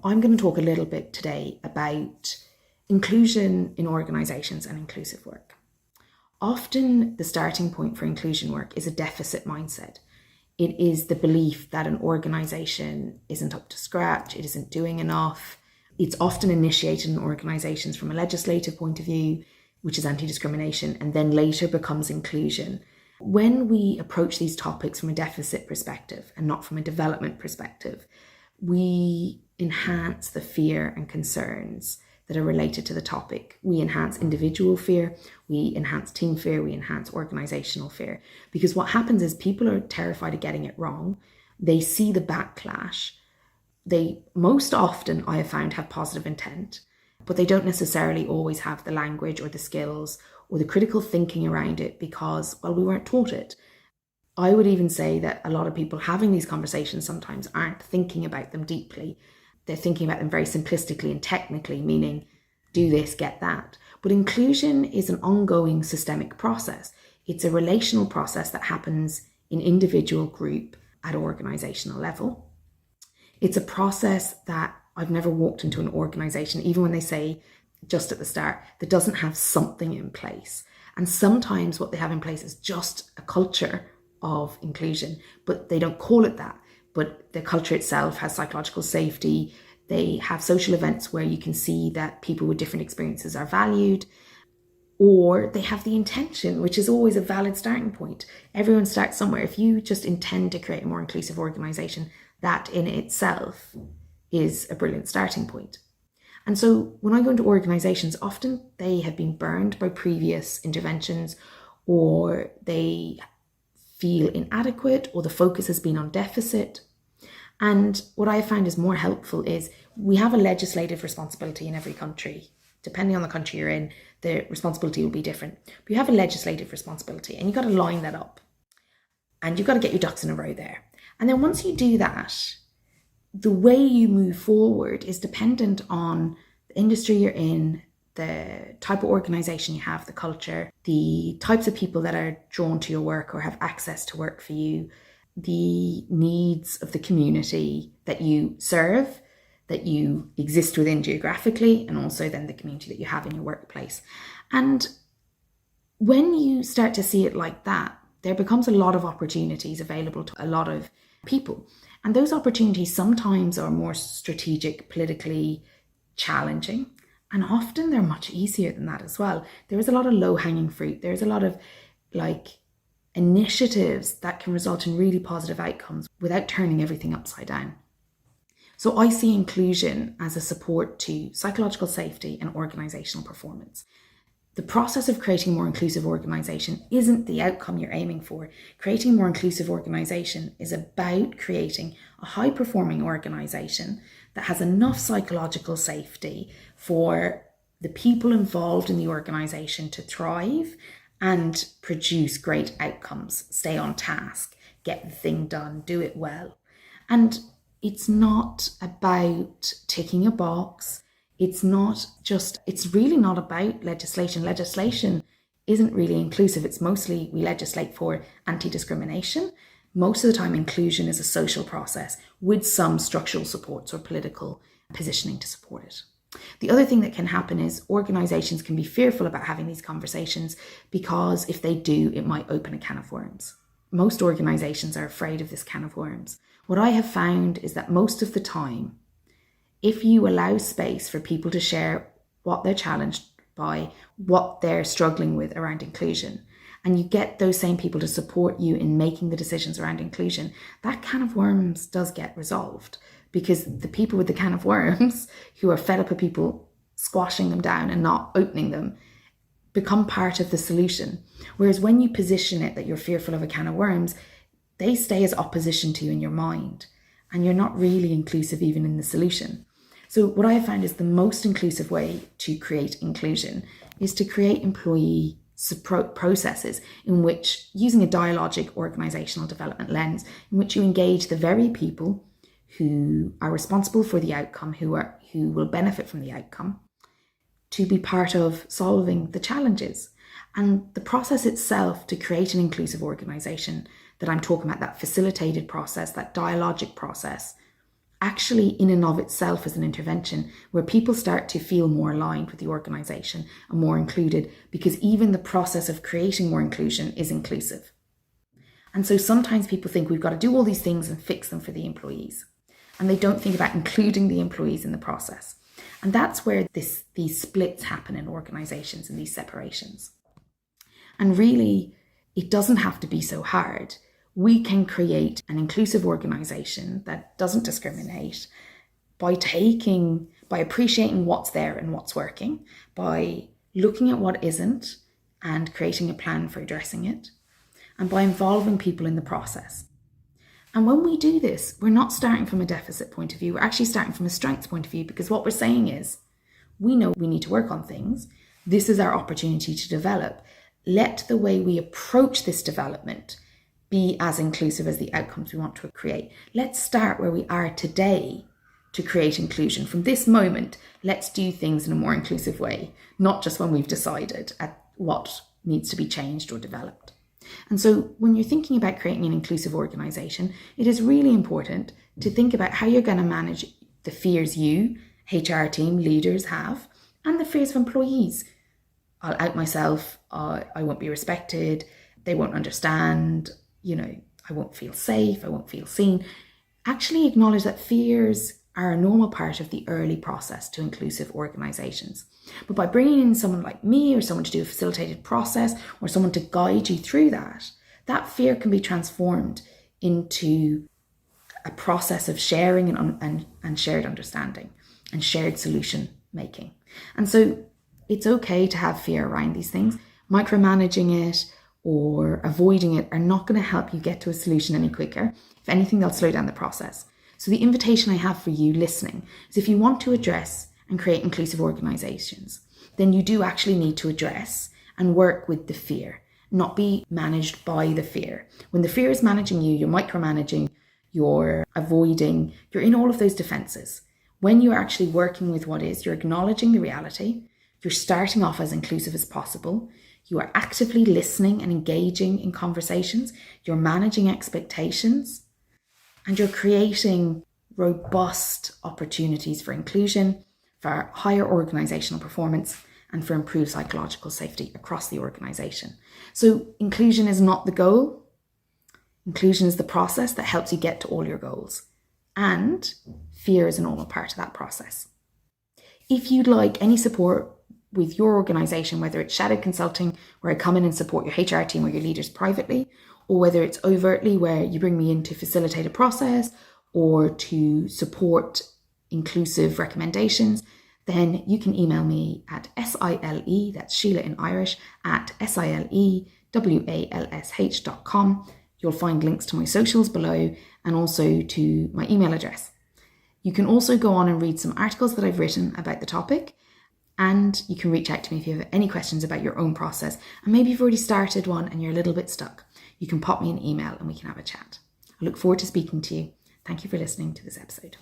I'm going to talk a little bit today about inclusion in organisations and inclusive work. Often the starting point for inclusion work is a deficit mindset. It is the belief that an organisation isn't up to scratch, it isn't doing enough. It's often initiated in organisations from a legislative point of view, which is anti-discrimination, and then later becomes inclusion. When we approach these topics from a deficit perspective and not from a development perspective, we enhance the fear and concerns that are related to the topic. We enhance individual fear, we enhance team fear, we enhance organisational fear. Because what happens is people are terrified of getting it wrong. They see the backlash. They most often, I have found, have positive intent, but they don't necessarily always have the language or the skills or the critical thinking around it because, well, we weren't taught it. I would even say that a lot of people having these conversations sometimes aren't thinking about them deeply. They're thinking about them very simplistically and technically, meaning do this, get that. But inclusion is an ongoing systemic process. It's a relational process that happens in individual, group, at organisational level. It's a process that I've never walked into an organisation, even when they say just at the start, that doesn't have something in place. And sometimes what they have in place is just a culture of inclusion, but they don't call it that. But the culture itself has psychological safety. They have social events where you can see that people with different experiences are valued, or they have the intention, which is always a valid starting point. Everyone starts somewhere. If you just intend to create a more inclusive organisation, that in itself is a brilliant starting point. And so when I go into organisations, often they have been burned by previous interventions, or they feel inadequate, or the focus has been on deficit. And what I found is more helpful is we have a legislative responsibility in every country. Depending on the country you're in, the responsibility will be different. But you have a legislative responsibility and you've got to line that up. And you've got to get your ducks in a row there. And then once you do that, the way you move forward is dependent on the industry you're in, the type of organisation you have, the culture, the types of people that are drawn to your work or have access to work for you, the needs of the community that you serve, that you exist within geographically, and also then the community that you have in your workplace. And when you start to see it like that, there becomes a lot of opportunities available to a lot of people. And those opportunities sometimes are more strategic, politically challenging, and often they're much easier than that as well. There is a lot of low-hanging fruit. There's a lot of initiatives that can result in really positive outcomes without turning everything upside down. So I see inclusion as a support to psychological safety and organisational performance. The process of creating a more inclusive organisation isn't the outcome you're aiming for. Creating a more inclusive organisation is about creating a high-performing organisation that has enough psychological safety for the people involved in the organisation to thrive and produce great outcomes, stay on task, get the thing done, do it well. And it's not about ticking a box. It's really not about legislation. Legislation isn't really inclusive. It's mostly, we legislate for anti-discrimination. Most of the time, inclusion is a social process with some structural supports or political positioning to support it. The other thing that can happen is organisations can be fearful about having these conversations because if they do, it might open a can of worms. Most organisations are afraid of this can of worms. What I have found is that most of the time, if you allow space for people to share what they're challenged by, what they're struggling with around inclusion, and you get those same people to support you in making the decisions around inclusion, that can of worms does get resolved. Because the people with the can of worms who are fed up with people squashing them down and not opening them become part of the solution. Whereas when you position it that you're fearful of a can of worms, they stay as opposition to you in your mind. And you're not really inclusive even in the solution. So what I have found is the most inclusive way to create inclusion is to create employee processes in which, using a dialogic organisational development lens, in which you engage the very people who are responsible for the outcome, who will benefit from the outcome, to be part of solving the challenges. And the process itself to create an inclusive organisation that I'm talking about, that facilitated process, that dialogic process, actually in and of itself is an intervention where people start to feel more aligned with the organisation and more included, because even the process of creating more inclusion is inclusive. And so sometimes people think we've got to do all these things and fix them for the employees. And they don't think about including the employees in the process. And that's where these splits happen in organisations and these separations. And really, it doesn't have to be so hard. We can create an inclusive organisation that doesn't discriminate by appreciating what's there and what's working, by looking at what isn't and creating a plan for addressing it, and by involving people in the process. And when we do this, we're not starting from a deficit point of view, we're actually starting from a strengths point of view, because what we're saying is, we know we need to work on things. This is our opportunity to develop. Let the way we approach this development be as inclusive as the outcomes we want to create. Let's start where we are today to create inclusion. From this moment, let's do things in a more inclusive way, not just when we've decided at what needs to be changed or developed. And so when you're thinking about creating an inclusive organisation, it is really important to think about how you're going to manage the fears you, HR team, leaders have, and the fears of employees. I'll out myself, I won't be respected, they won't understand, I won't feel safe, I won't feel seen. Actually acknowledge that fears are a normal part of the early process to inclusive organisations. But by bringing in someone like me or someone to do a facilitated process or someone to guide you through that fear can be transformed into a process of sharing and shared understanding and shared solution making. And so it's okay to have fear around these things. Micromanaging it or avoiding it are not going to help you get to a solution any quicker. If anything, they'll slow down the process. So the invitation I have for you listening is, if you want to address and create inclusive organisations, then you do actually need to address and work with the fear, not be managed by the fear. When the fear is managing you, you're micromanaging, you're avoiding, you're in all of those defences. When you're actually working with what is, you're acknowledging the reality, you're starting off as inclusive as possible, you are actively listening and engaging in conversations, you're managing expectations, and you're creating robust opportunities for inclusion, for higher organisational performance, and for improved psychological safety across the organisation. So inclusion is not the goal. Inclusion is the process that helps you get to all your goals. And fear is a normal part of that process. If you'd like any support with your organisation, whether it's shadow consulting, where I come in and support your HR team or your leaders privately, or whether it's overtly where you bring me in to facilitate a process or to support inclusive recommendations, then you can email me at SILE, that's Sheila in Irish, at SILEWALSH.com. You'll find links to my socials below and also to my email address. You can also go on and read some articles that I've written about the topic, and you can reach out to me if you have any questions about your own process, and maybe you've already started one and you're a little bit stuck. You can pop me an email and we can have a chat. I look forward to speaking to you. Thank you for listening to this episode.